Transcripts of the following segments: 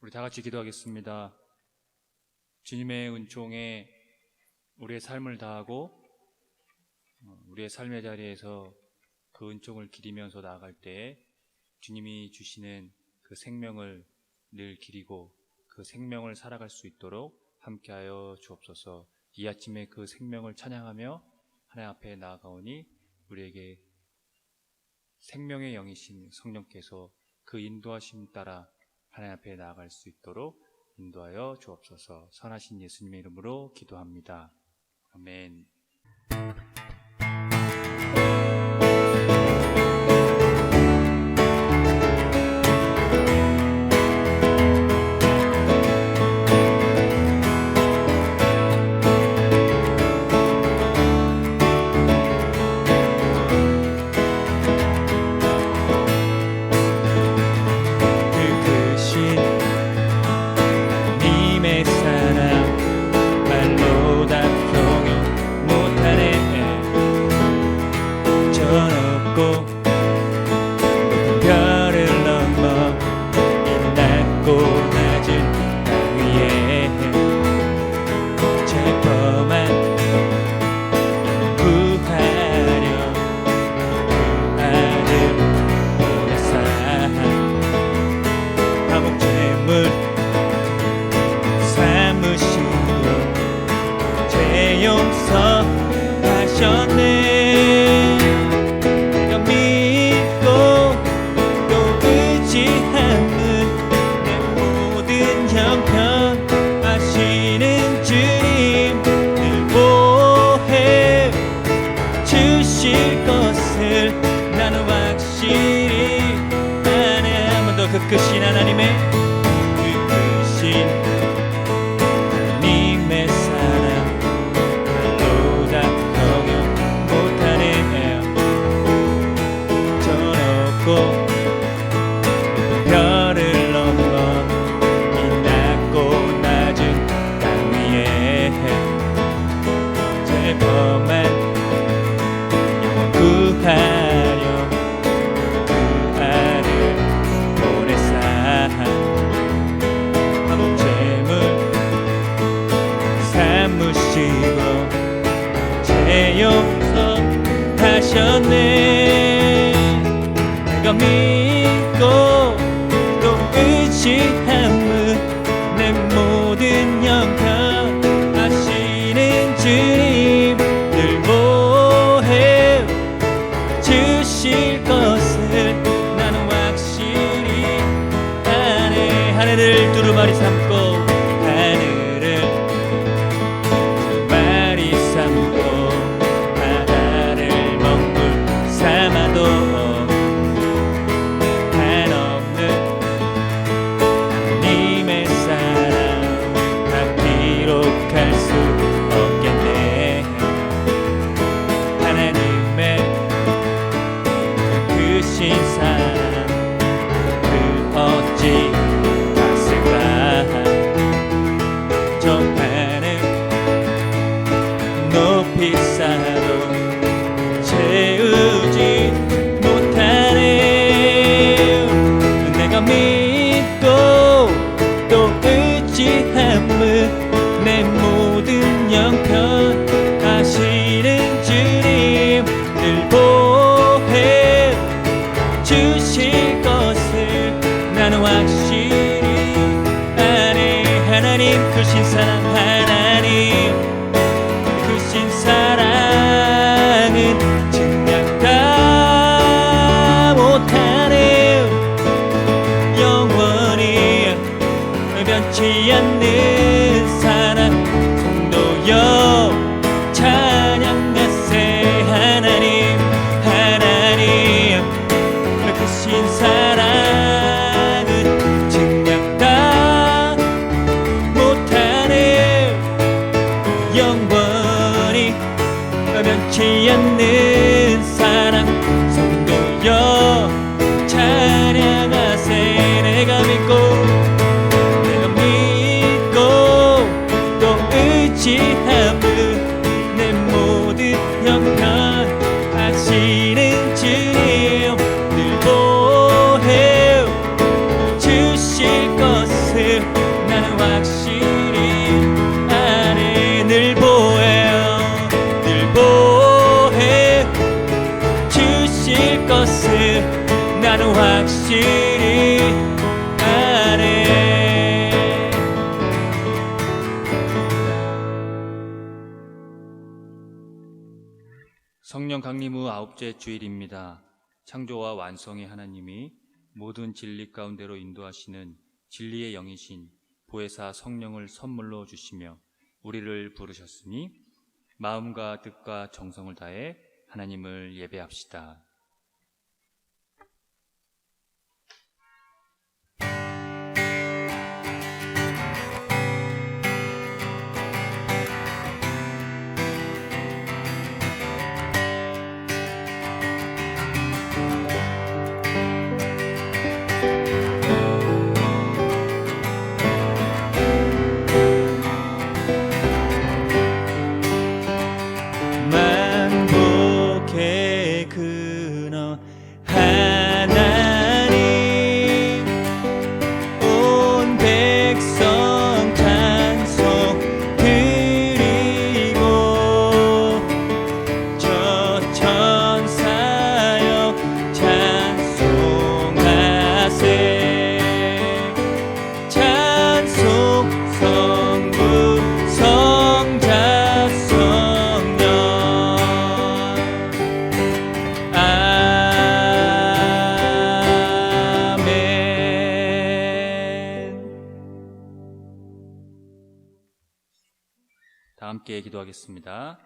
우리 다 같이 기도하겠습니다. 주님의 은총에 우리의 삶을 다하고 우리의 삶의 자리에서 그 은총을 기리면서 나아갈 때 주님이 주시는 그 생명을 늘 기리고 그 생명을 살아갈 수 있도록 함께하여 주옵소서. 이 아침에 그 생명을 찬양하며 하나님 앞에 나아가오니 우리에게 생명의 영이신 성령께서 그 인도하심 따라 하나님 앞에 나아갈 수 있도록 인도하여 주옵소서. 선하신 예수님의 이름으로 기도합니다. 아멘. 그 크신 하나님의 사랑 말로 다 표현 못하네. 저 높고 별을 넘어 이 낮고 낮은 땅 위에 죄범한 영혼 구하려 그 아들 제 용서하셨네. 내가 믿고 또 의지함은 내 모든 형편 아시는 주님 늘 보혜 주실 것을 나는 확실히 아네. 하늘을 두루마리 삼고 것을 나는 확실히 아네. 성령 강림 후 9째 주일입니다. 창조와 완성의 하나님이 모든 진리 가운데로 인도하시는 진리의 영이신 보혜사 성령을 선물로 주시며 우리를 부르셨으니 마음과 뜻과 정성을 다해 하나님을 예배합시다. 함께 기도하겠습니다.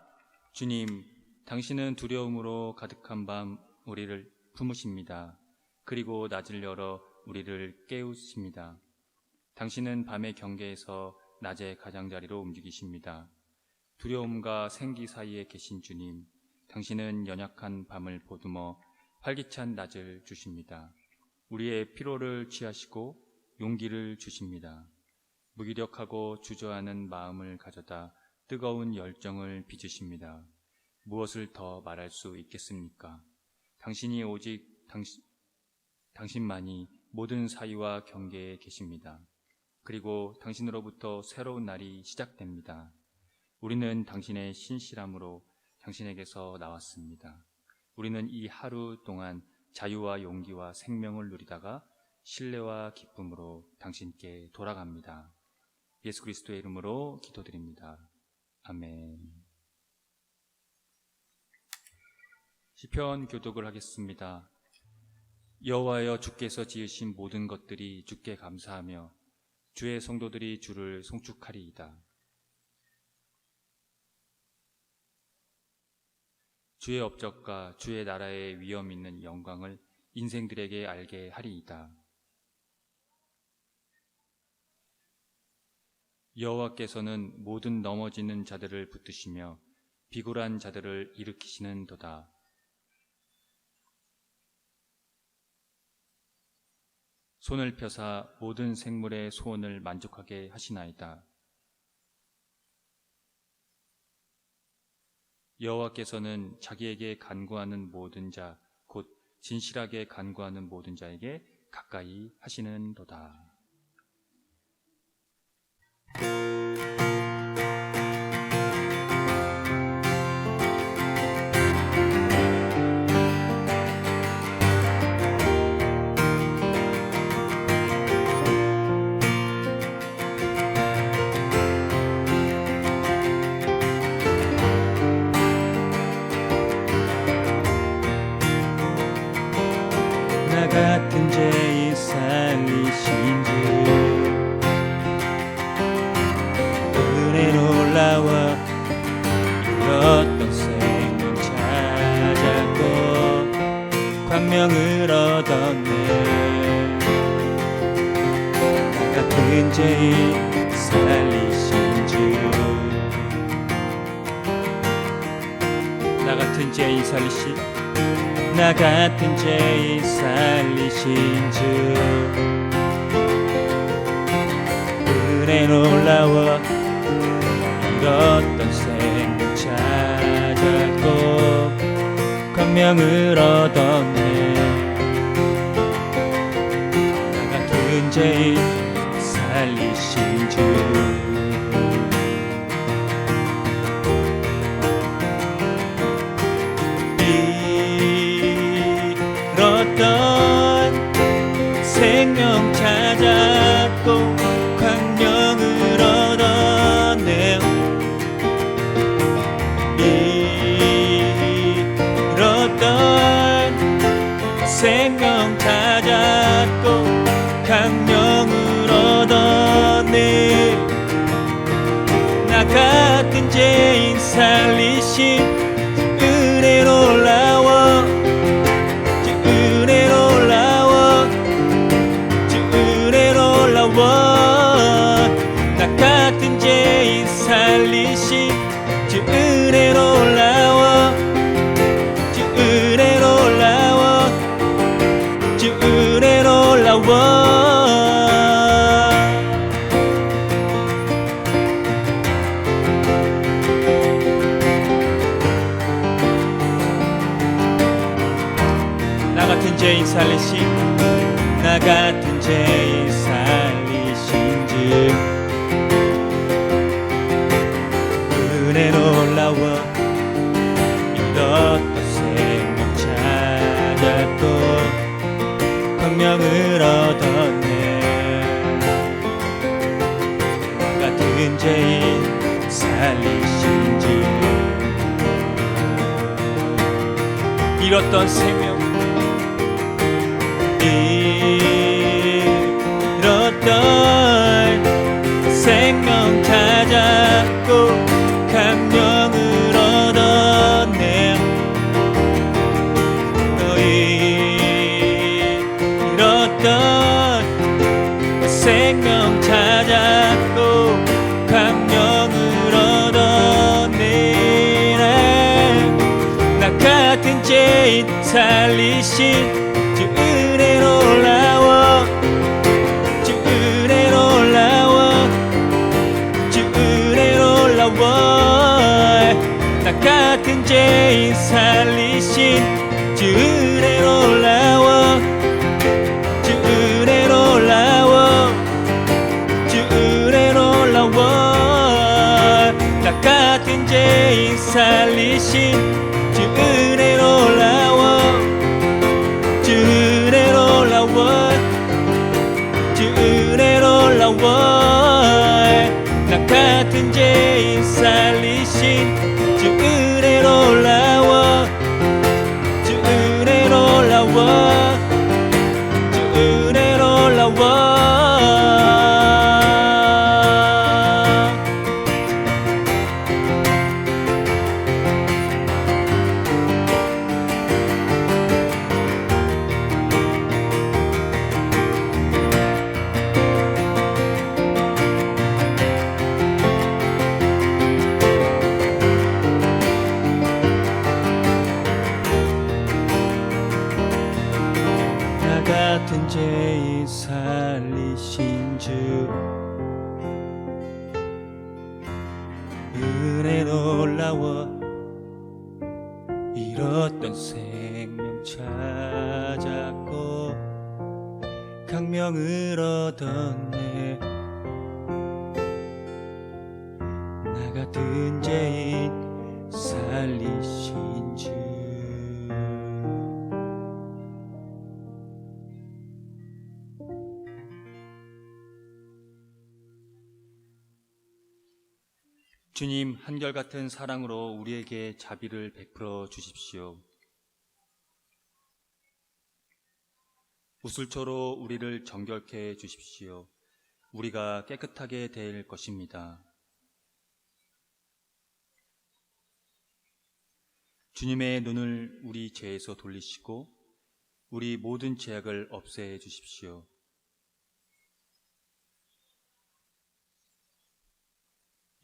주님, 당신은 두려움으로 가득한 밤 우리를 품으십니다. 그리고 낮을 열어 우리를 깨우십니다. 당신은 밤의 경계에서 낮의 가장자리로 움직이십니다. 두려움과 생기 사이에 계신 주님, 당신은 연약한 밤을 보듬어 활기찬 낮을 주십니다. 우리의 피로를 취하시고 용기를 주십니다. 무기력하고 주저하는 마음을 가져다 뜨거운 열정을 빚으십니다. 무엇을 더 말할 수 있겠습니까? 당신이 오직 당신만이 모든 사이와 경계에 계십니다. 그리고 당신으로부터 새로운 날이 시작됩니다. 우리는 당신의 신실함으로 당신에게서 나왔습니다. 우리는 이 하루 동안 자유와 용기와 생명을 누리다가 신뢰와 기쁨으로 당신께 돌아갑니다. 예수 그리스도의 이름으로 기도드립니다. 아멘. 시편 교독을 하겠습니다. 여호와여, 주께서 지으신 모든 것들이 주께 감사하며 주의 성도들이 주를 송축하리이다. 주의 업적과 주의 나라의 위엄 있는 영광을 인생들에게 알게 하리이다. 여호와께서는 모든 넘어지는 자들을 붙드시며 비굴한 자들을 일으키시는도다. 손을 펴사 모든 생물의 소원을 만족하게 하시나이다. 여호와께서는 자기에게 간구하는 모든 자, 곧 진실하게 간구하는 모든 자에게 가까이 하시는도다. 나 같은 죄인 살리신 주, 은혜 놀라워 잃었던 생명 찾았고 광명을 얻었네. 나 같은 죄인 살리신 주, 나 같은 죄인 살리신, 나 같은 죄인 살리신 주, 은혜 놀라워 잃었던 생명 찾았고 광명을 얻었네. 나 같은 죄인 살리신 주, 잃었던 생명 찾았고 광명을 얻었네. 잃었던 생명 찾았고 광명을 얻었네. 나 같은 죄인 살리신 은혜 놀라워, 주 은혜 놀라워, 주 은혜 놀라워. 나 같은 죄인 살리신 주 은혜 놀라워, 주 은혜 놀라워, 주 은혜 놀라워. 나 같은 죄인 살리신, 나 같은 죄인 살리신즉 은혜 놀라워. 잃었던 생명 찾았고 광명을 얻었네. 나 같은 죄인 살리신즉 잃었던 생명, 잃었던 생명 찾았고 감명을 얻었네. 잃었던 생명 찾았고 감명을 얻었네. 나 같은 죄인 살리신 주 은혜 놀라워, 주 은혜 놀라워, 주 은혜 놀라워. 나 같은 죄인 살리신 주 은혜 놀라워, 주 은혜 놀라워, 주 은혜 놀라워. 나 같은 죄인 살리신 주 은혜 놀라워, 주 은혜 놀라워, 주 은혜 놀라워. 나 같은 죄인 살리신 주 은혜 놀라워, 주 은혜 놀라워, 주 은혜 놀라워. 같은 죄인 살리신 주 은혜 놀라워. 잃었던 생명 찾았고 강명을 얻었네. 나 같은 죄인 살리신 주. 주님, 한결같은 사랑으로 우리에게 자비를 베풀어 주십시오. 우슬초로 우리를 정결케 해 주십시오. 우리가 깨끗하게 될 것입니다. 주님의 눈을 우리 죄에서 돌리시고 우리 모든 죄악을 없애 주십시오.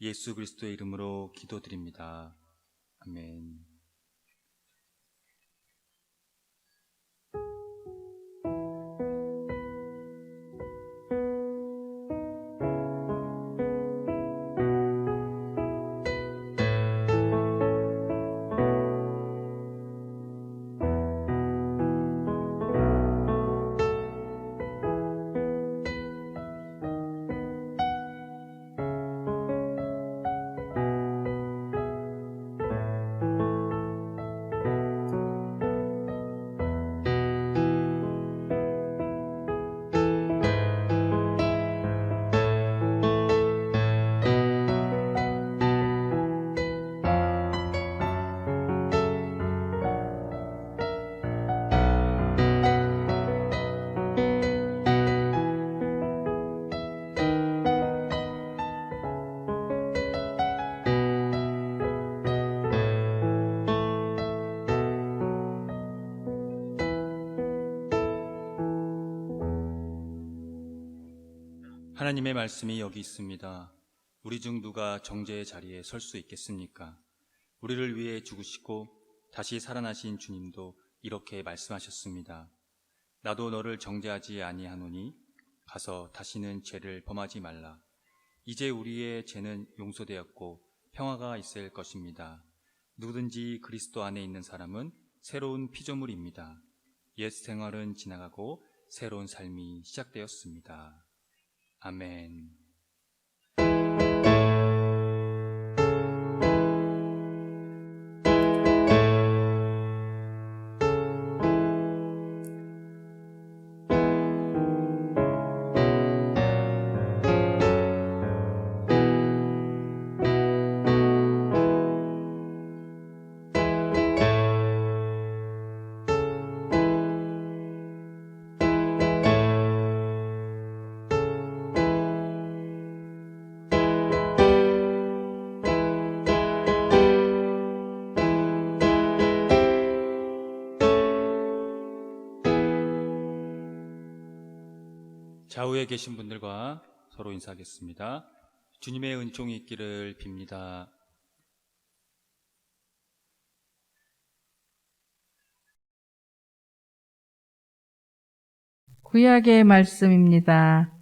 예수 그리스도의 이름으로 기도드립니다. 아멘. 하나님의 말씀이 여기 있습니다. 우리 중 누가 정죄의 자리에 설 수 있겠습니까? 우리를 위해 죽으시고 다시 살아나신 주님도 이렇게 말씀하셨습니다. 나도 너를 정죄하지 아니하노니 가서 다시는 죄를 범하지 말라. 이제 우리의 죄는 용서되었고 평화가 있을 것입니다. 누구든지 그리스도 안에 있는 사람은 새로운 피조물입니다. 옛 생활은 지나가고 새로운 삶이 시작되었습니다. 아멘. 좌우에 계신 분들과 서로 인사하겠습니다. 주님의 은총이 있기를 빕니다. 구약의 말씀입니다.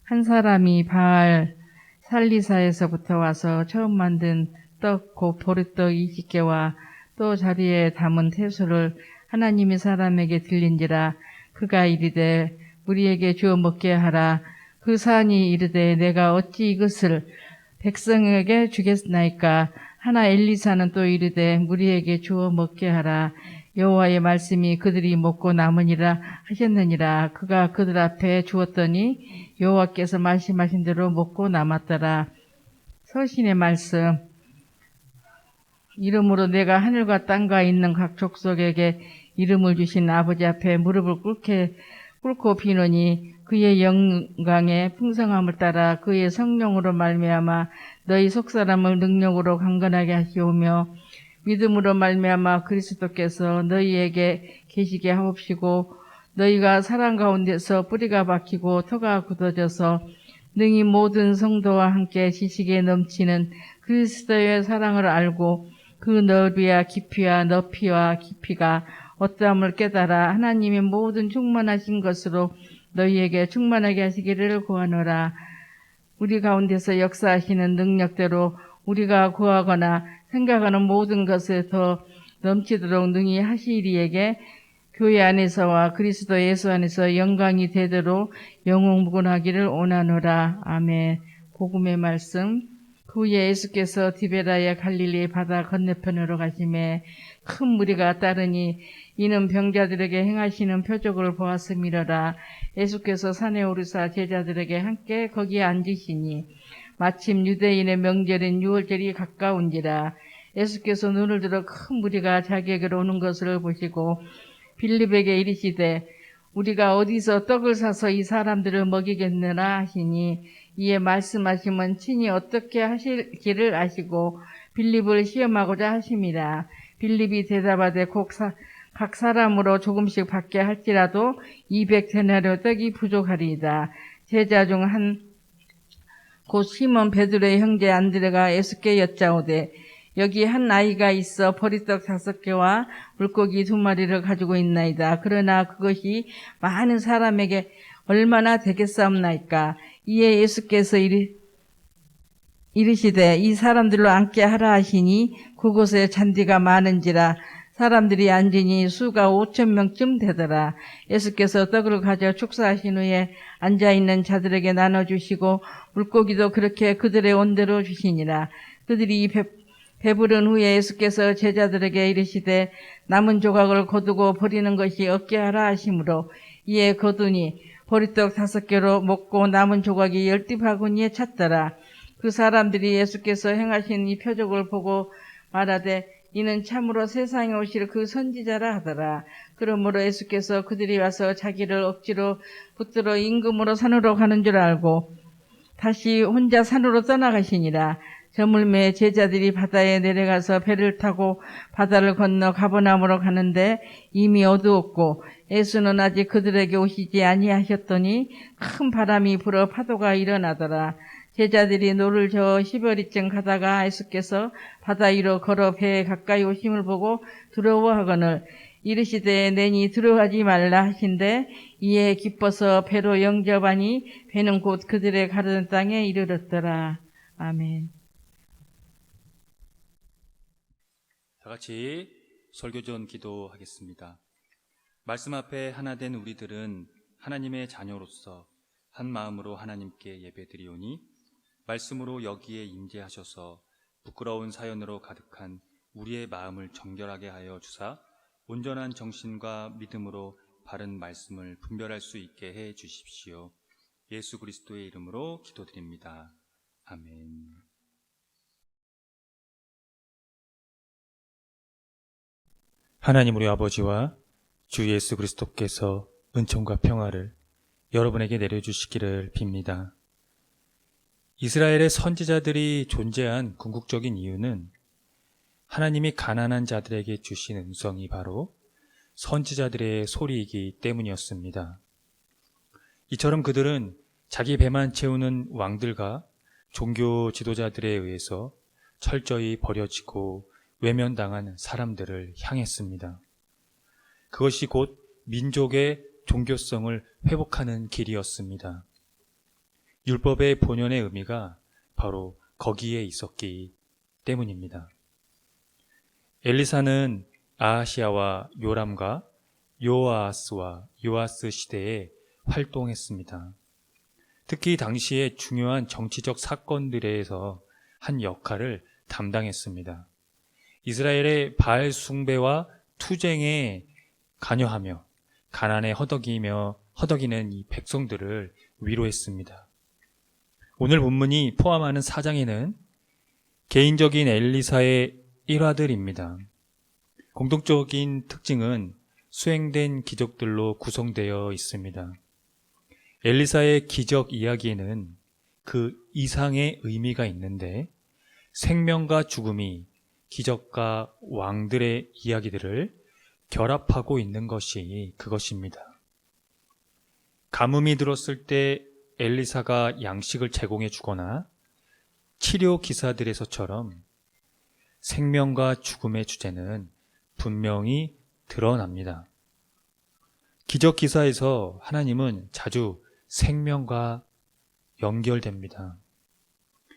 한 사람이 바알 살리사에서부터 와서 처음 만든 떡 곧 보리떡 20개와 또 자리에 담은 태소를 하나님이 사람에게 들린지라. 그가 이르되 우리에게 주어 먹게 하라. 그 사안이 이르되 내가 어찌 이것을 백성에게 주겠나이까. 하나 엘리사는 또 이르되 우리에게 주어 먹게 하라. 여호와의 말씀이 그들이 먹고 남으니라 하셨느니라. 그가 그들 앞에 주었더니 여호와께서 말씀하신 대로 먹고 남았더라. 서신의 말씀. 이름으로 내가 하늘과 땅과 있는 각 족속에게 이름을 주신 아버지 앞에 무릎을 꿇고 비노니 그의 영광의 풍성함을 따라 그의 성령으로 말미암아 너희 속사람을 능력으로 강건하게 하시오며 믿음으로 말미암아 그리스도께서 너희에게 계시게 하옵시고 너희가 사랑 가운데서 뿌리가 박히고 터가 굳어져서 능히 모든 성도와 함께 지식에 넘치는 그리스도의 사랑을 알고 그 넓이와 깊이와 높이와 깊이가 어떠함을 깨달아 하나님의 모든 충만하신 것으로 너희에게 충만하게 하시기를 구하노라. 우리 가운데서 역사하시는 능력대로 우리가 구하거나 생각하는 모든 것에 더 넘치도록 능히 하시리에게 교회 안에서와 그리스도 예수 안에서 영광이 되도록 영원무궁하기를 원하노라. 아멘. 복음의 말씀. 그 후에 예수께서 디베라의 갈릴리 바다 건너편으로 가시매 큰 무리가 따르니 이는 병자들에게 행하시는 표적을 보았음이로라. 예수께서 산에 오르사 제자들에게 함께 거기에 앉으시니 마침 유대인의 명절인 유월절이 가까운지라. 예수께서 눈을 들어 큰 무리가 자기에게로 오는 것을 보시고 빌립에게 이르시되 우리가 어디서 떡을 사서 이 사람들을 먹이겠느냐 하시니 이에 말씀하시면 친히 어떻게 하실지를 아시고 빌립을 시험하고자 하심이라. 빌립이 대답하되 각 사람으로 조금씩 받게 할지라도 200데나리오 떡이 부족하리이다. 제자 중 한 곧 시몬 베드로의 형제 안드레가 예수께 여짜오되 여기 한 아이가 있어 보리떡 5개와 물고기 2마리를 가지고 있나이다. 그러나 그것이 많은 사람에게 얼마나 되겠사옵나이까. 이에 예수께서 이르시되 이 사람들로 앉게 하라 하시니 그곳에 잔디가 많은지라. 사람들이 앉으니 수가 5,000명쯤 되더라. 예수께서 떡을 가져 축사하신 후에 앉아있는 자들에게 나눠주시고 물고기도 그렇게 그들의 온대로 주시니라. 그들이 배부른 후에 예수께서 제자들에게 이르시되 남은 조각을 거두고 버리는 것이 없게 하라 하시므로 이에 거두니 보리떡 5개로 먹고 남은 조각이 10바구니에 찼더라. 그 사람들이 예수께서 행하신 이 표적을 보고 말하되 이는 참으로 세상에 오실 그 선지자라 하더라. 그러므로 예수께서 그들이 와서 자기를 억지로 붙들어 임금으로 산으로 가는 줄 알고 다시 혼자 산으로 떠나가시니라. 저물매 제자들이 바다에 내려가서 배를 타고 바다를 건너 가버나움으로 가는데 이미 어두웠고 예수는 아직 그들에게 오시지 아니하셨더니 큰 바람이 불어 파도가 일어나더라. 제자들이 노를 저어 10여리쯤 가다가 예수께서 바다 위로 걸어 배에 가까이 오심을 보고 두려워하거늘 이르시되 내니 두려워하지 말라 하신대 이에 기뻐서 배로 영접하니 배는 곧 그들의 가르는 땅에 이르렀더라. 아멘. 다 같이 설교전 기도하겠습니다. 말씀 앞에 하나 된 우리들은 하나님의 자녀로서 한 마음으로 하나님께 예배드리오니 말씀으로 여기에 임재하셔서 부끄러운 사연으로 가득한 우리의 마음을 정결하게 하여 주사 온전한 정신과 믿음으로 바른 말씀을 분별할 수 있게 해 주십시오. 예수 그리스도의 이름으로 기도드립니다. 아멘. 하나님 우리 아버지와 주 예수 그리스도께서 은총과 평화를 여러분에게 내려주시기를 빕니다. 이스라엘의 선지자들이 존재한 궁극적인 이유는 하나님이 가난한 자들에게 주신 음성이 바로 선지자들의 소리이기 때문이었습니다. 이처럼 그들은 자기 배만 채우는 왕들과 종교 지도자들에 의해서 철저히 버려지고 외면당한 사람들을 향했습니다. 그것이 곧 민족의 종교성을 회복하는 길이었습니다. 율법의 본연의 의미가 바로 거기에 있었기 때문입니다. 엘리사는 아하시아와 요람과 요아스와 요아스 시대에 활동했습니다. 특히 당시의 중요한 정치적 사건들에서 한 역할을 담당했습니다. 이스라엘의 바알 숭배와 투쟁에 관여하며 가난에 허덕이는 이 백성들을 위로했습니다. 오늘 본문이 포함하는 4장에는 개인적인 엘리사의 일화들입니다. 공통적인 특징은 수행된 기적들로 구성되어 있습니다. 엘리사의 기적 이야기에는 그 이상의 의미가 있는데 생명과 죽음이 기적과 왕들의 이야기들을 결합하고 있는 것이 그것입니다. 가뭄이 들었을 때 엘리사가 양식을 제공해 주거나 치료 기사들에서처럼 생명과 죽음의 주제는 분명히 드러납니다. 기적 기사에서 하나님은 자주 생명과 연결됩니다.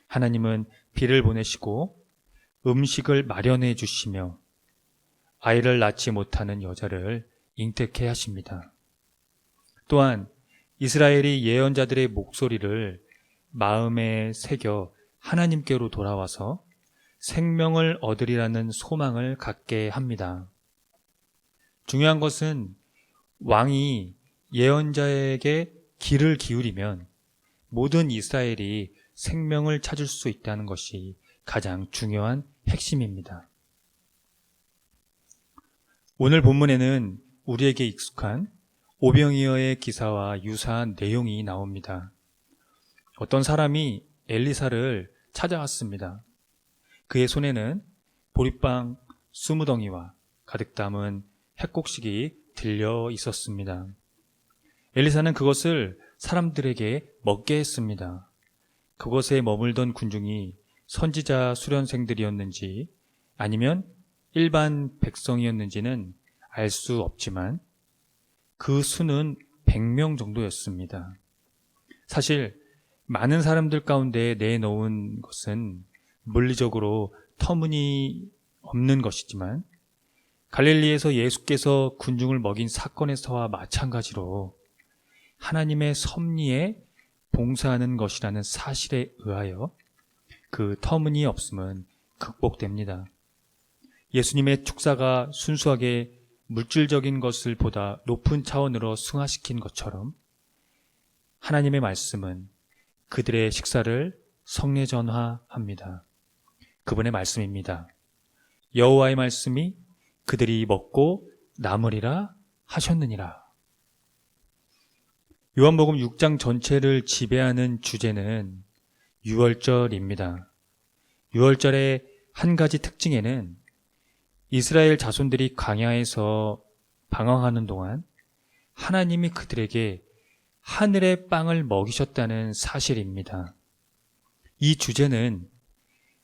하나님은 비를 보내시고 음식을 마련해 주시며 아이를 낳지 못하는 여자를 잉태케 하십니다. 또한 이스라엘이 예언자들의 목소리를 마음에 새겨 하나님께로 돌아와서 생명을 얻으리라는 소망을 갖게 합니다. 중요한 것은 왕이 예언자에게 귀를 기울이면 모든 이스라엘이 생명을 찾을 수 있다는 것이 가장 중요한 핵심입니다. 오늘 본문에는 우리에게 익숙한 오병이어의 기사와 유사한 내용이 나옵니다. 어떤 사람이 엘리사를 찾아왔습니다. 그의 손에는 보리빵 20덩이와 가득 담은 핵곡식이 들려 있었습니다. 엘리사는 그것을 사람들에게 먹게 했습니다. 그곳에 머물던 군중이 선지자 수련생들이었는지 아니면 일반 백성이었는지는 알 수 없지만 그 수는 100명 정도였습니다. 사실 많은 사람들 가운데 내놓은 것은 물리적으로 터무니없는 것이지만 갈릴리에서 예수께서 군중을 먹인 사건에서와 마찬가지로 하나님의 섭리에 봉사하는 것이라는 사실에 의하여 그 터무니없음은 극복됩니다. 예수님의 축사가 순수하게 물질적인 것을 보다 높은 차원으로 승화시킨 것처럼 하나님의 말씀은 그들의 식사를 성례전화합니다. 그분의 말씀입니다. 여호와의 말씀이 그들이 먹고 남으리라 하셨느니라. 요한복음 6장 전체를 지배하는 주제는 유월절입니다. 유월절의 한 가지 특징에는 이스라엘 자손들이 광야에서 방황하는 동안 하나님이 그들에게 하늘의 빵을 먹이셨다는 사실입니다. 이 주제는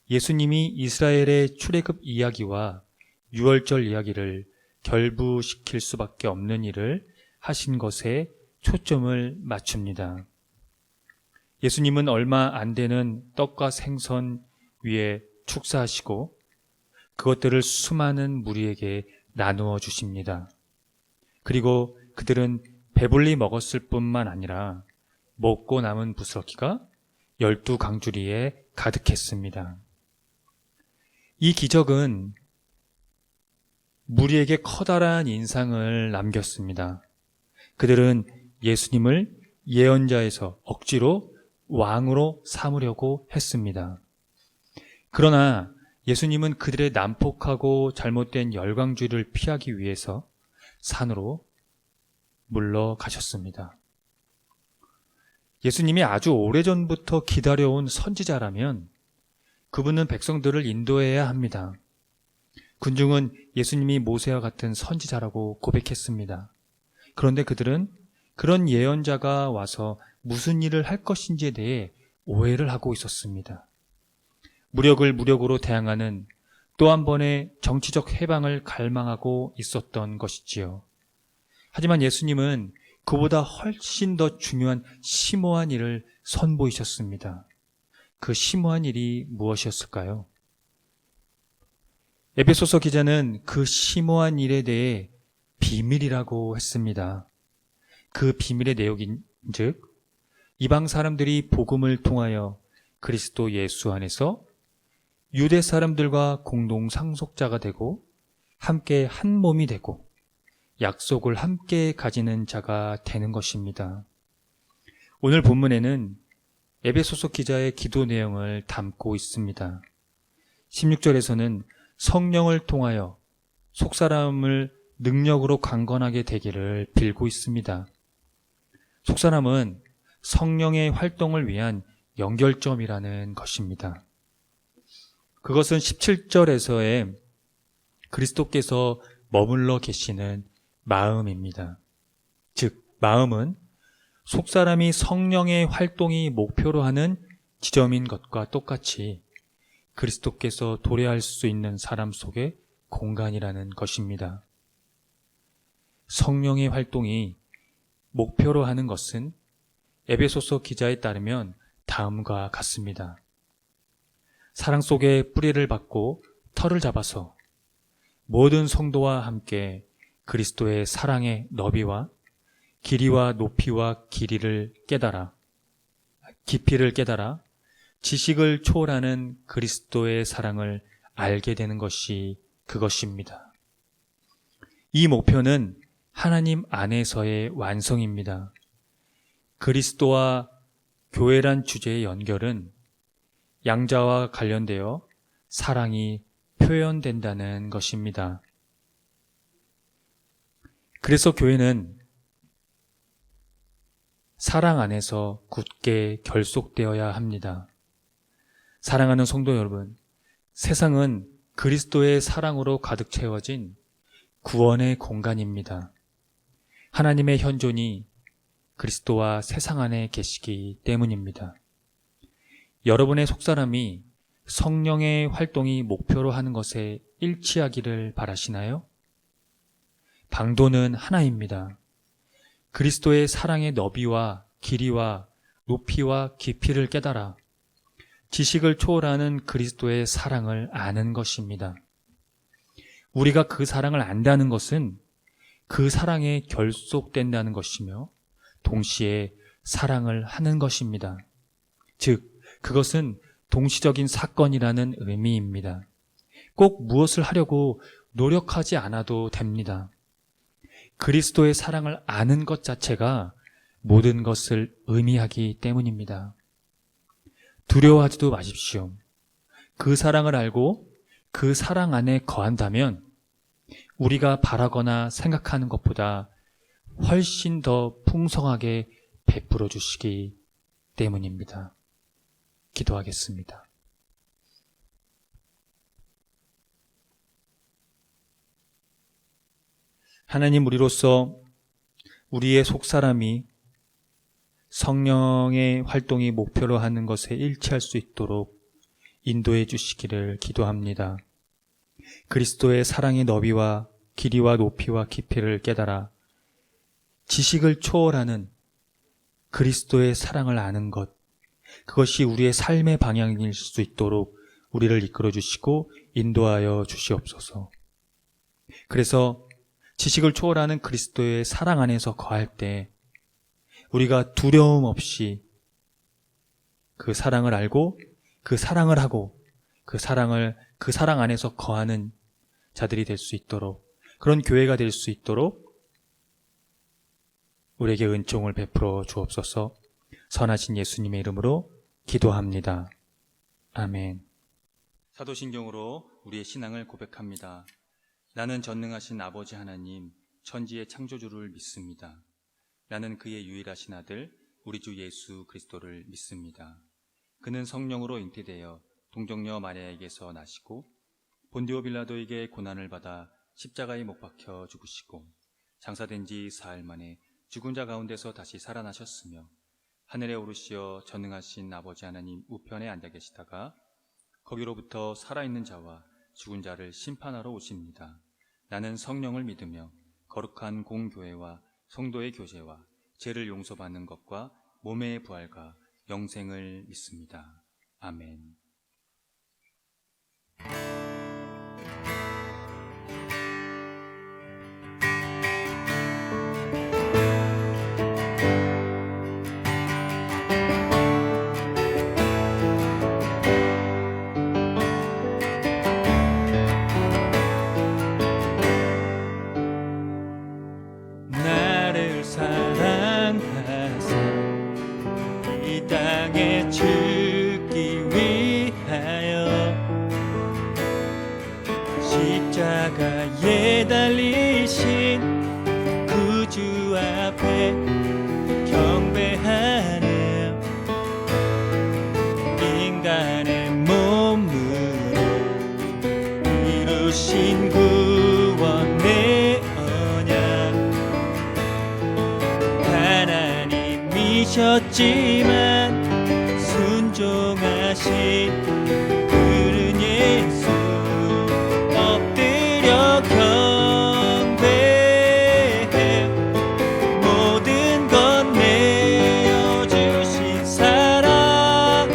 예수님이 이스라엘의 출애굽 이야기와 유월절 이야기를 결부시킬 수밖에 없는 일을 하신 것에 초점을 맞춥니다. 예수님은 얼마 안 되는 떡과 생선 위에 축사하시고 그것들을 수많은 무리에게 나누어 주십니다. 그리고 그들은 배불리 먹었을 뿐만 아니라 먹고 남은 부스러기가 12강주리에 가득했습니다. 이 기적은 무리에게 커다란 인상을 남겼습니다. 그들은 예수님을 예언자에서 억지로 왕으로 삼으려고 했습니다. 그러나 예수님은 그들의 난폭하고 잘못된 열강주의를 피하기 위해서 산으로 물러가셨습니다. 예수님이 아주 오래전부터 기다려온 선지자라면 그분은 백성들을 인도해야 합니다. 군중은 예수님이 모세와 같은 선지자라고 고백했습니다. 그런데 그들은 그런 예언자가 와서 무슨 일을 할 것인지에 대해 오해를 하고 있었습니다. 무력을 무력으로 대항하는 또 한 번의 정치적 해방을 갈망하고 있었던 것이지요. 하지만 예수님은 그보다 훨씬 더 중요한 심오한 일을 선보이셨습니다. 그 심오한 일이 무엇이었을까요? 에베소서 기자는 그 심오한 일에 대해 비밀이라고 했습니다. 그 비밀의 내용인즉 이방 사람들이 복음을 통하여 그리스도 예수 안에서 유대 사람들과 공동 상속자가 되고 함께 한 몸이 되고 약속을 함께 가지는 자가 되는 것입니다. 오늘 본문에는 에베소서 기자의 기도 내용을 담고 있습니다. 16절에서는 성령을 통하여 속사람을 능력으로 강건하게 되기를 빌고 있습니다. 속사람은 성령의 활동을 위한 연결점이라는 것입니다. 그것은 17절에서의 그리스도께서 머물러 계시는 마음입니다. 즉, 마음은 속사람이 성령의 활동이 목표로 하는 지점인 것과 똑같이 그리스도께서 도래할 수 있는 사람 속의 공간이라는 것입니다. 성령의 활동이 목표로 하는 것은 에베소서 기자에 따르면 다음과 같습니다. 사랑 속에 뿌리를 받고 털을 잡아서 모든 성도와 함께 그리스도의 사랑의 너비와 길이와 높이와 깊이를 깨달아 지식을 초월하는 그리스도의 사랑을 알게 되는 것이 그것입니다. 이 목표는 하나님 안에서의 완성입니다. 그리스도와 교회란 주제의 연결은 양자와 관련되어 사랑이 표현된다는 것입니다. 그래서 교회는 사랑 안에서 굳게 결속되어야 합니다. 사랑하는 성도 여러분, 세상은 그리스도의 사랑으로 가득 채워진 구원의 공간입니다. 하나님의 현존이 그리스도와 세상 안에 계시기 때문입니다. 여러분의 속사람이 성령의 활동이 목표로 하는 것에 일치하기를 바라시나요? 방도는 하나입니다. 그리스도의 사랑의 너비와 길이와 높이와 깊이를 깨달아 지식을 초월하는 그리스도의 사랑을 아는 것입니다. 우리가 그 사랑을 안다는 것은 그 사랑에 결속된다는 것이며 동시에 사랑을 하는 것입니다. 즉, 그것은 동시적인 사건이라는 의미입니다. 꼭 무엇을 하려고 노력하지 않아도 됩니다. 그리스도의 사랑을 아는 것 자체가 모든 것을 의미하기 때문입니다. 두려워하지도 마십시오. 그 사랑을 알고 그 사랑 안에 거한다면 우리가 바라거나 생각하는 것보다 훨씬 더 풍성하게 베풀어 주시기 때문입니다. 기도하겠습니다. 하나님, 우리로서 우리의 속사람이 성령의 활동이 목표로 하는 것에 일치할 수 있도록 인도해 주시기를 기도합니다. 그리스도의 사랑의 너비와 길이와 높이와 깊이를 깨달아 지식을 초월하는 그리스도의 사랑을 아는 것, 그것이 우리의 삶의 방향일 수 있도록 우리를 이끌어 주시고 인도하여 주시옵소서. 그래서 지식을 초월하는 그리스도의 사랑 안에서 거할 때 우리가 두려움 없이 그 사랑을 알고 그 사랑을 하고 그 사랑 안에서 거하는 자들이 될 수 있도록, 그런 교회가 될 수 있도록 우리에게 은총을 베풀어 주옵소서. 선하신 예수님의 이름으로 기도합니다. 아멘. 사도신경으로 우리의 신앙을 고백합니다. 나는 전능하신 아버지 하나님, 천지의 창조주를 믿습니다. 나는 그의 유일하신 아들, 우리 주 예수 그리스도를 믿습니다. 그는 성령으로 잉태되어 동정녀 마리아에게서 나시고 본디오 빌라도에게 고난을 받아 십자가에 못 박혀 죽으시고 장사된 지 사흘 만에 죽은 자 가운데서 다시 살아나셨으며 하늘에 오르시어 전능하신 아버지 하나님 우편에 앉아 계시다가 거기로부터 살아있는 자와 죽은 자를 심판하러 오십니다. 나는 성령을 믿으며 거룩한 공교회와 성도의 교제와 죄를 용서받는 것과 몸의 부활과 영생을 믿습니다. 아멘. 나를 사랑하사 이 땅에 죽기 위하여 십자가에 달리신 구주 앞에 경배하며 인간의 몸으로 이루신 구원의 언약, 하나님이셨지만 순종하신 그는 예수, 엎드려 경배해 모든 것 내어주신 사랑,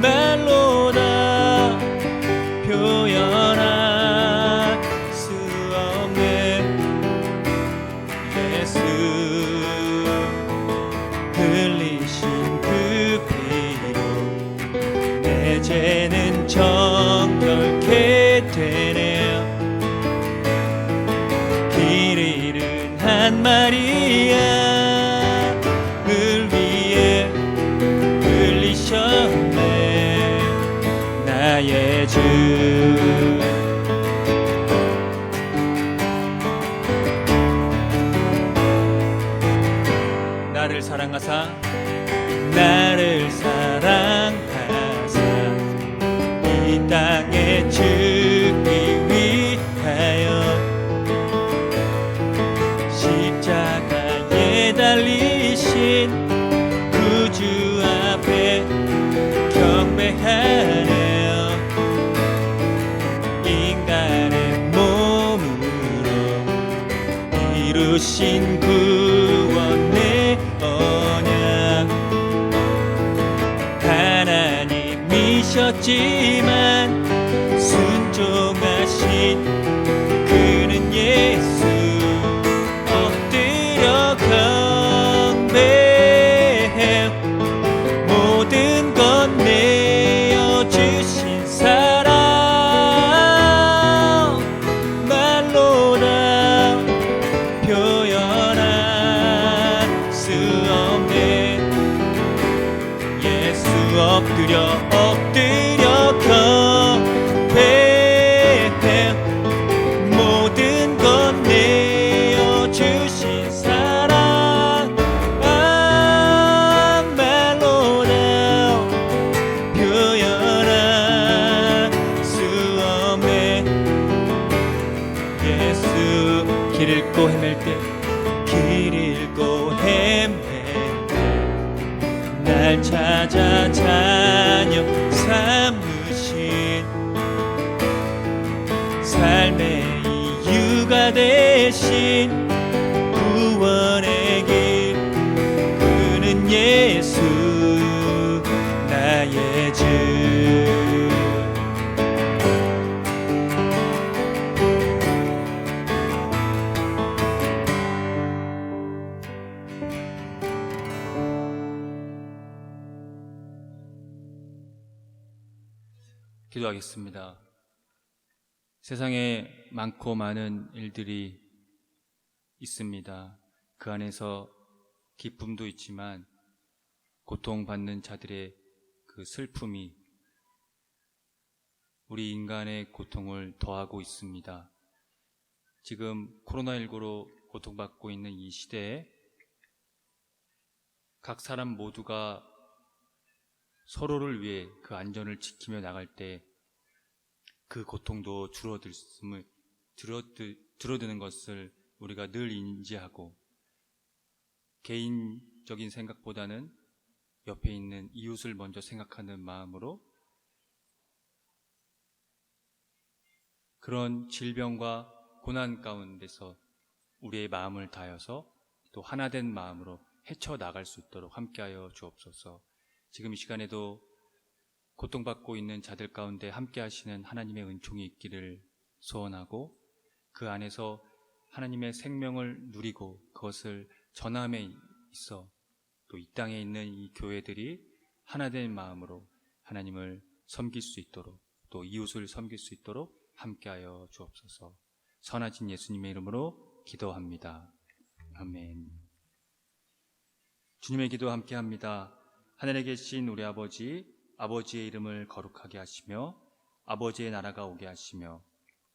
말로다 표현할 수 없는 예수, 흘리신 그 피로 내 죄는 정결케 되네요. 길 잃은 한 마리아를 위해 흘리셨네 나의 주. 나를 사랑하사 이 땅에 죽기 위하여 십자가에 달리신 구주 앞에 경배하며 인간의 몸으로 이루신 구원의 언약, 하나님이셨지만 순종하신 그는 예수, 엎드려 경배해 모든 것 내어주신 사랑, 말로다 표현할 수 없네 예수, 엎드려 경배해 헤맬 때 길 잃고 헤맬 때 날 찾아 자녀 삼으신 삶의 이유가 되신 구원의 길 그는 예수 나의 주. 기도하겠습니다. 세상에 많고 많은 일들이 있습니다. 그 안에서 기쁨도 있지만 고통받는 자들의 그 슬픔이 우리 인간의 고통을 더하고 있습니다. 지금 코로나19로 고통받고 있는 이 시대에 각 사람 모두가 서로를 위해 그 안전을 지키며 나갈 때 그 고통도 줄어드는 것을 우리가 늘 인지하고 개인적인 생각보다는 옆에 있는 이웃을 먼저 생각하는 마음으로 그런 질병과 고난 가운데서 우리의 마음을 다해서 또 하나된 마음으로 헤쳐나갈 수 있도록 함께하여 주옵소서. 지금 이 시간에도 고통받고 있는 자들 가운데 함께 하시는 하나님의 은총이 있기를 소원하고 그 안에서 하나님의 생명을 누리고 그것을 전함에 있어 또 이 땅에 있는 이 교회들이 하나된 마음으로 하나님을 섬길 수 있도록 또 이웃을 섬길 수 있도록 함께하여 주옵소서. 선하신 예수님의 이름으로 기도합니다. 아멘. 주님의 기도 함께합니다. 하늘에 계신 우리 아버지의 이름을 거룩하게 하시며 아버지의 나라가 오게 하시며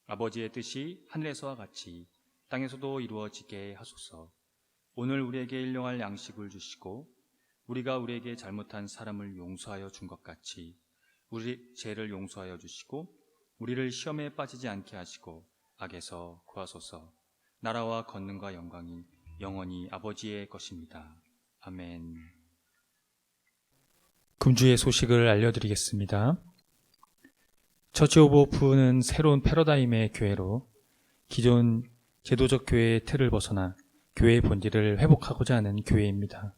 아버지의 뜻이 하늘에서와 같이 땅에서도 이루어지게 하소서. 오늘 우리에게 일용할 양식을 주시고 우리가 우리에게 잘못한 사람을 용서하여 준 것 같이 우리 죄를 용서하여 주시고 우리를 시험에 빠지지 않게 하시고 악에서 구하소서. 나라와 권능과 영광이 영원히 아버지의 것입니다. 아멘. 금주의 소식을 알려드리겠습니다. 처치 오브 호프는 새로운 패러다임의 교회로 기존 제도적 교회의 틀을 벗어나 교회의 본질을 회복하고자 하는 교회입니다.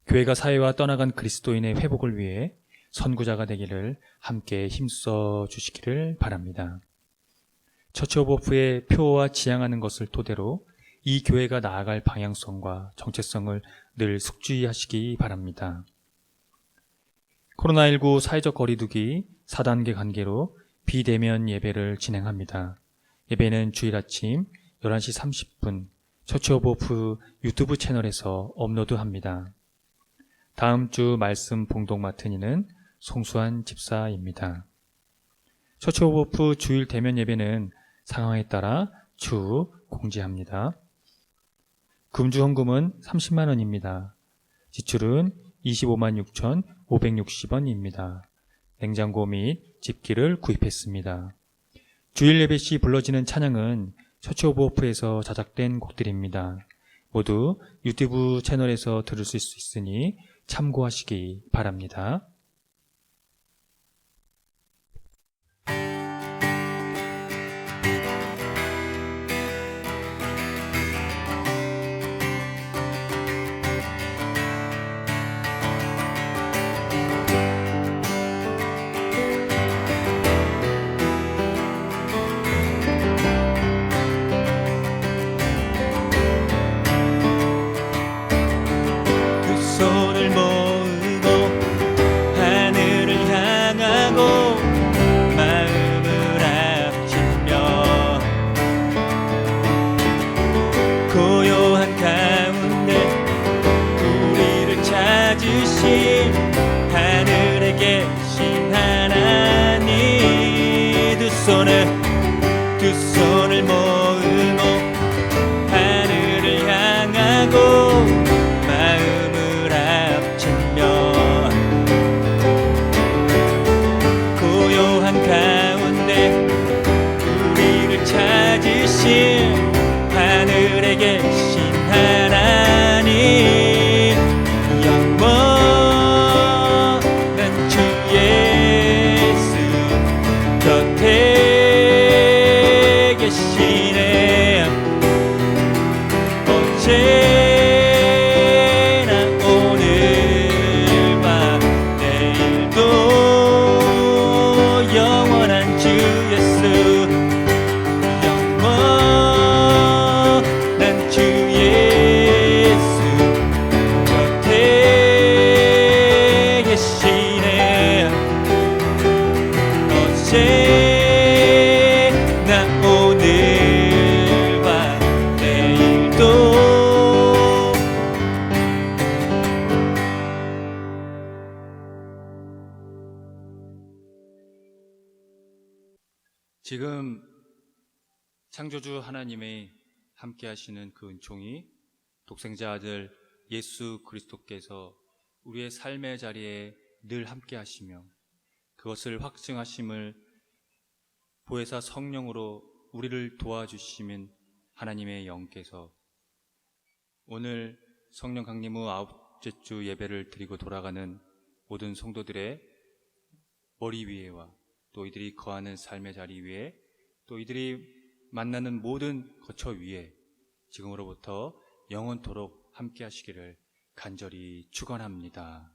교회가 사회와 떠나간 그리스도인의 회복을 위해 선구자가 되기를 함께 힘써 주시기를 바랍니다. 처치 오브 호프의 표어와 지향하는 것을 토대로 이 교회가 나아갈 방향성과 정체성을 늘 숙지하시기 바랍니다. 코로나19 사회적 거리두기 4단계 관계로 비대면 예배를 진행합니다. 예배는 주일 아침 11시 30분 처치 오브 호프 유튜브 채널에서 업로드합니다. 다음 주 말씀 봉독 맡은 이는 송수환 집사입니다. 처치 오브 호프 주일 대면 예배는 상황에 따라 주 공지합니다. 금주 헌금은 30만 원입니다. 지출은 25만 6,560원입니다. 냉장고 및 집기를 구입했습니다. 주일 예배 시 불러지는 찬양은 처치 오브 호프에서 자작된 곡들입니다. 모두 유튜브 채널에서 들으실 수 있으니 참고하시기 바랍니다. 손을 모으고 하늘을 향하고 마음을 합치며 고요한 가운데 우리를 찾으신 하늘에 계신 하나님 두 손을 모으고 하늘을 향하고 가운데 우리를 찾으신 하늘의 곁에 계신 하나님 영원한 주 예수 곁에 계시네 어제나 오늘과 내일도 영원한 주 예수 영원한 주 예수 곁에 계시네 어제나 오늘과 내일도 지금 창조주 하나님의 함께 하시는 그 은총이 독생자 아들 예수 그리스도께서 우리의 삶의 자리에 늘 함께 하시며 그것을 확증하심을 보혜사 성령으로 우리를 도와주시는 하나님의 영께서 오늘 성령 강림 후 아홉째 주 예배를 드리고 돌아가는 모든 성도들의 머리 위에와 또 이들이 거하는 삶의 자리 위에 또 이들이 만나는 모든 거처 위에 지금으로부터 영원토록 함께 하시기를 간절히 축원합니다.